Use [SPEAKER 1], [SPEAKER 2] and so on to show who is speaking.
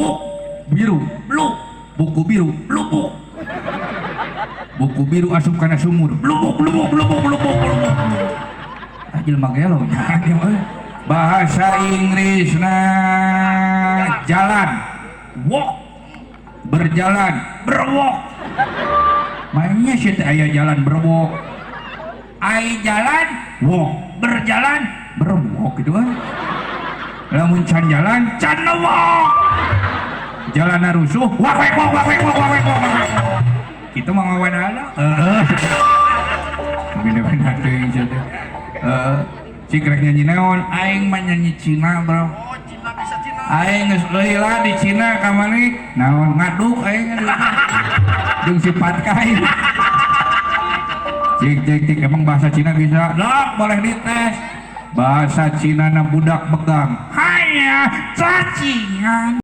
[SPEAKER 1] buk biru bluk buku biru lubuk buku biru asup kana sumur lubuk ajil magelo bahasa Inggrisna jalan walk berjalan berwalk mainnya sih aya jalan berwalk ai jalan walk berjalan berwalk gitu kan lamun can jalan can walk jalan rusuh wak kita mah ngawan ada bener-bener teuing cenah cikrek nyanyi naon aing mah nyanyi Cina bro aing geus leuwih di Cina ka maneh naon ngaduk aing jeung sifat kain cik emang bahasa Cina bisa lah boleh dites bahasa Cina na budak megang hanya cacingan